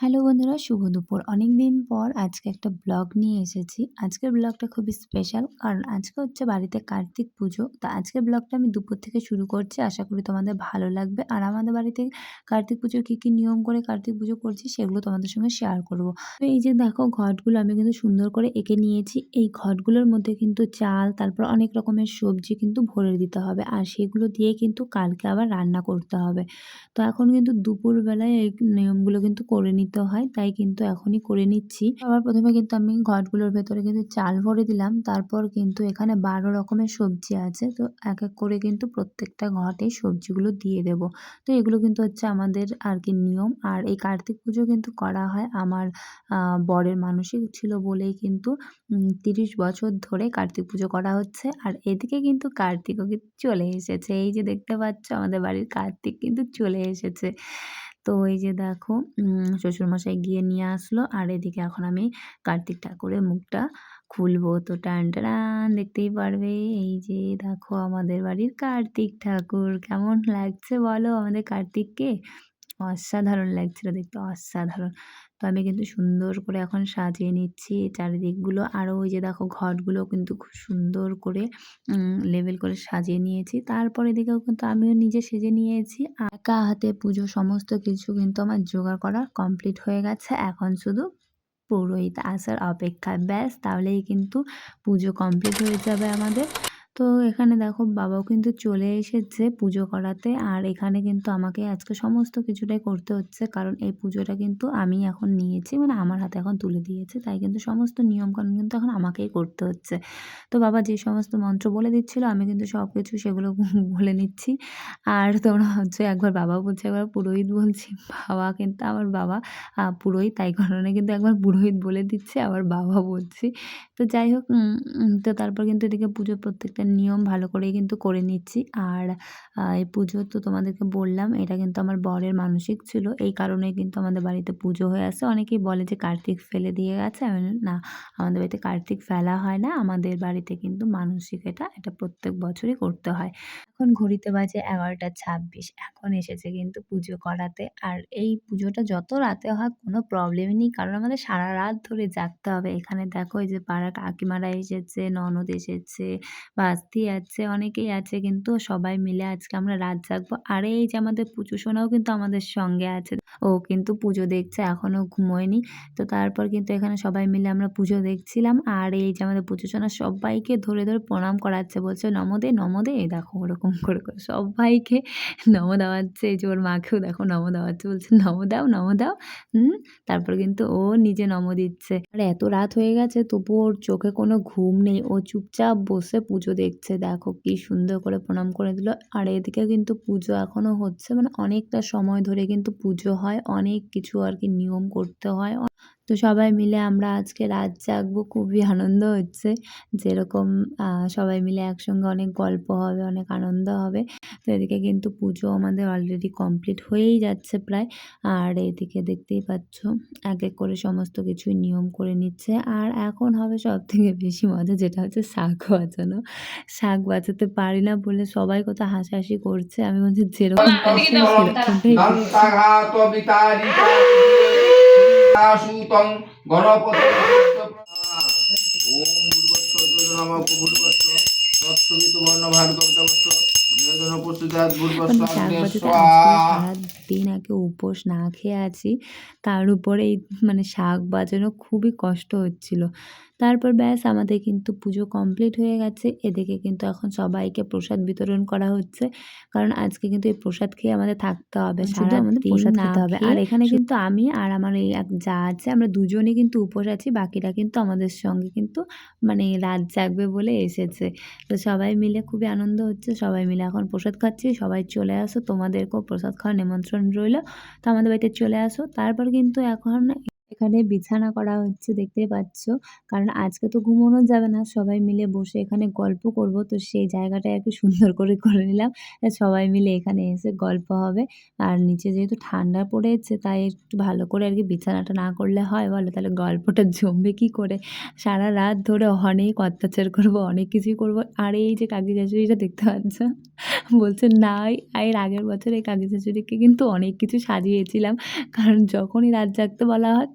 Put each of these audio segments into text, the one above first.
Hello বন্ধুরা, শুভ দুপুর। অনেকদিন পর আজকে একটা ব্লগ নিয়ে এসেছি। আজকের ব্লগটা খুবই স্পেশাল কারণ আজকে হচ্ছে বাড়িতে কার্তিক পুজো। তো আজকের ব্লগটা আমি দুপুর থেকে শুরু করছি। আশা করি তোমাদের ভালো লাগবে। আর আমাদের বাড়িতে কার্তিক পুজোর কী নিয়ম করে কার্তিক পুজো করছি সেগুলো তোমাদের সঙ্গে শেয়ার করব। তো এই যে দেখো ঘটগুলো আমি কিন্তু সুন্দর করে এঁকে নিয়েছি। এই ঘটগুলোর মধ্যে কিন্তু চাল, তারপর অনেক রকমের সবজি কিন্তু ভরে দিতে হবে। আর সেগুলো দিয়ে কিন্তু কালকে আবার রান্না করতে হবে। তো এখন কিন্তু দুপুরবেলায় এই নিয়মগুলো কিন্তু করে নিতে হয়। তাই কিন্তু এখনই করে নিচ্ছি। সবার ১ম এ কিন্তু আমি ঘটগুলোর ভেতরে কিন্তু চাল ভরে দিলাম। তারপর কিন্তু এখানে ১২ রকমের সবজি আছে। তো এক, এক করে কিন্তু প্রত্যেকটা ঘটে সবজিগুলো দিয়ে দেব। তো এগুলো কিন্তু হচ্ছে আমাদের আরকি নিয়ম। আর এই কার্তিক পুজো কিন্তু করা হয় আমার বরের মানসিক ছিল বলেই কিন্তু ৩০ বছর ধরে কার্তিক পুজো করা হচ্ছে। আর এদিকে কিন্তু কার্তিকও কিন্তু চলে এসেছে। এই যে দেখতে পাচ্ছ আমাদের বাড়ির কার্তিক কিন্তু চলে এসেছে। তো এই যে দেখো শ্বশুরমশাই গিয়ে নিয়ে আসলো। আর এদিকে এখন আমি কার্তিক ঠাকুরের মুখটা খুলবো। তো টানটারান দেখতেই পারবে। এই যে দেখো আমাদের বাড়ির কার্তিক ঠাকুর। কেমন লাগছে বলো আমাদের কার্তিককে? অসাধারণ লাগছিল দেখতে, অসাধারণ। তো আমি কিন্তু সুন্দর করে এখন সাজিয়ে নিচ্ছি চারিদিকগুলো। আরও ওই যে দেখো ঘটগুলো কিন্তু খুব সুন্দর করে লেবেল করে সাজিয়ে নিয়েছি। তারপর এদিকেও কিন্তু আমিও নিজে সেজে নিয়েছি। একা হাতে পুজো সমস্ত কিছু কিন্তু আমার জোগাড় করা কমপ্লিট হয়ে গেছে। এখন শুধু পুরোহিত আসার অপেক্ষা। ব্যাস তাহলেই কিন্তু পুজো কমপ্লিট হয়ে যাবে আমাদের। তো এখানে দেখো বাবাও কিন্তু চলে এসেছে পুজো করাতে। আর এখানে কিন্তু আমাকে আজকে সমস্ত কিছুটাই করতে হচ্ছে। কারণ এই পুজোটা কিন্তু আমি এখন নিয়েছি, মানে আমার হাতে এখন তুলে দিয়েছে। তাই কিন্তু সমস্ত নিয়মকানুন কিন্তু এখন আমাকেই করতে হচ্ছে। তো বাবা যে সমস্ত মন্ত্র বলে দিচ্ছিল আমি কিন্তু সবকিছু সেগুলো বলে নিচ্ছি। আর তোমরা হচ্ছে একবার বাবা বলছে, একবার পুরোহিত বলছি। বাবা কিন্তু আমার বাবা পুরোহিত, তাই কারণে কিন্তু একবার পুরোহিত বলে দিচ্ছে, আবার বাবা বলছি। তো যাই হোক তো তারপর কিন্তু এদিকে পুজোর প্রত্যেকটা নিয়ম ভালো করেই কিন্তু করে নিচ্ছি। আর এই পুজো তো তোমাদেরকে বললাম এটা কিন্তু আমার বরের মানসিক ছিল। এই কারণেই কিন্তু আমাদের বাড়িতে পুজো হয়ে আসে। অনেকেই বলে যে কার্তিক ফেলে দিয়ে গেছে। আমি বললাম, না, আমাদের বাড়িতে কার্তিক ফেলা হয় না। আমাদের বাড়িতে কিন্তু মানসিক এটা প্রত্যেক বছরই করতে হয়। এখন ঘড়িতে বাজে ১১টা ২৬। এখন এসেছে কিন্তু পুজো করাতে। আর এই পুজোটা যত রাতে হয় কোনো প্রবলেমই নেই। কারণ আমাদের সারারাত ধরে জাগতে হবে। এখানে দেখো এই যে পাড়ার কাকিমারা এসেছে, ননদ এসেছে, ভাস্তি আছে, অনেকেই আছে কিন্তু সবাই মিলে আজকে আমরা রাত জাগবো। আর এই যে আমাদের পুচু সোনাও কিন্তু আমাদের সঙ্গে আছে। ও কিন্তু পুজো দেখছে, এখনো ঘুমোয়নি। তো তারপর কিন্তু এখানে সবাই মিলে আমরা পুজো দেখছিলাম। আর এই যে আমাদের পুচু সোনা সব্বাইকে ধরে, ধরে প্রণাম করাচ্ছে। বলছে, "নমো দে, নমো দে।" এই দেখো ওরকম করে, করে সব্বাইকে নমো দেওয়াচ্ছে। এই যে ওর মাকেও দেখো নমো দেওয়াচ্ছে। বলছে, "নমো দাও, নমো দাও।" হুম? তারপর কিন্তু ও নিজে নমো দিচ্ছে। আর এত রাত হয়ে গেছে তবুও ওর চোখে কোনো ঘুম নেই। ও চুপচাপ বসে পুজো দেখছে। দেখো কি সুন্দর করে প্রণাম করে দিল। আর এদিকে কিন্তু পুজো এখনো হচ্ছে। মানে অনেকটা সময় ধরে কিন্তু পুজো হয়। অনেক কিছু আরকি নিয়ম করতে হয়। তো সবাই মিলে আমরা আজকে রাত জাগবো। খুবই আনন্দ হচ্ছে। যেরকম সবাই মিলে একসঙ্গে অনেক গল্প হবে, অনেক আনন্দ হবে। তো এদিকে কিন্তু পুজো আমাদের অলরেডি কমপ্লিট হয়েই যাচ্ছে প্রায়। আর এদিকে দেখতেই পাচ্ছ এক, এক করে সমস্ত কিছুই নিয়ম করে নিচ্ছে। আর এখন হবে সবথেকে বেশি মজা, যেটা হচ্ছে শাঁখ বাজানো। শাঁখ বাজাতে পারি না বলে সবাই কত হাসাহাসি করছে। আমি বলছি যেরকম পারছি আমি সেরকমটাই করছি। সুতং গণপতি ওম ভূর্ভুবস্সুঃ নমঃ ভূর্ভুবস্সুঃ তৎসবিতু বর্ণভার্গবতমস্য নিয়োজন প্রস্তুতাৎ মানে ভূর্ভুবস্সুঃ শাক অগ্নেয় ভাজাতে আজকে স্বাহা। সারাদিন একে উপোস না খেয়ে আছি। তার উপরে এই মানে শাক বাজানো খুবই কষ্ট হচ্ছিল। তারপর ব্যাস আমাদের কিন্তু পুজো কমপ্লিট হয়ে গেছে। এদিকে কিন্তু এখন সবাইকে প্রসাদ বিতরণ করা হচ্ছে। কারণ আজকে কিন্তু এই প্রসাদ খেয়ে আমাদের থাকতে হবে। শুধু আমাদের প্রসাদ খেতে হবে। আর এখানে কিন্তু আমি আর আমার এই এক যা আছে, আমরা দুজনেই কিন্তু উপোস আছি। বাকিরা কিন্তু আমাদের সঙ্গে কিন্তু মানে রাত জাগবে বলে এসেছে। তো সবাই মিলে খুবই আনন্দ হচ্ছে। সবাই মিলে এখন প্রসাদ খাচ্ছি। সবাই চলে আসো, তোমাদেরকেও প্রসাদ খাওয়ার নিমন্ত্রণ রইলো। তো আমাদের বাড়িতে চলে আসো। তারপর কিন্তু এখন এখানে বিছানা করা হচ্ছে দেখতেই পাচ্ছ। কারণ আজকে তো ঘুমানো যাবে না। সবাই মিলে বসে এখানে গল্প করব। তো সেই জায়গাটাই আরকি সুন্দর করে নিলাম। সবাই মিলে এখানে এসে গল্প হবে। আর নিচে যেহেতু ঠান্ডা পড়েছে তাই একটু ভালো করে আরকি বিছানাটা না করলে হয় বলো? তাহলে গল্পটা জমবে কি করে? সারারাত ধরে অনেক অত্যাচার করব, অনেক কিছুই করব। আর এই যে কাকি শাশুড়িটা দেখতে পাচ্ছ? বলছে, "না, এর আগের বছর এই কাকি শাশুড়িকে কিন্তু অনেক কিছু সাজিয়েছিলাম।" কারণ যখনই রাত জাগতে বলা হয়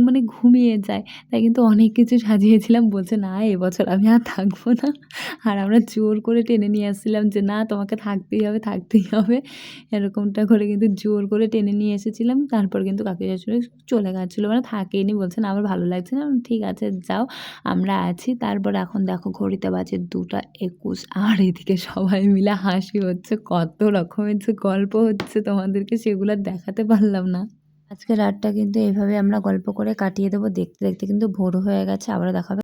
মানে ঘুমিয়ে যায়। তাই কিন্তু অনেক কিছু সাজিয়েছিলাম। বলছে, "না, এবছর আমি আর থাকবো না।" আর আমরা জোর করে টেনে নিয়ে আসছিলাম যে, "না, তোমাকে থাকতেই হবে, থাকতেই হবে।" এরকমটা করে কিন্তু জোর করে টেনে নিয়ে এসেছিলাম। তারপর কিন্তু কাকি শাশুড়ি চলে গেছিল। মানে থাকেইনি। বলছে, "না, আমার ভালো লাগছে না।" আমি বললাম, "ঠিক আছে, যাও। আমরা আছি।" তারপর এখন দেখো ঘড়িতে বাজে ২টা ২১ আর এদিকে সবাই মিলে হাসি হচ্ছে। কত রকমের যে গল্প হচ্ছে তোমাদেরকে সেগুলো আর দেখাতে পারলাম না। আজকে রাতটা কিন্তু এভাবে আমরা গল্প করে কাটিয়ে দেবো। দেখতে কিন্তু ভোর হয়ে গেছে। আবারও দেখা হবে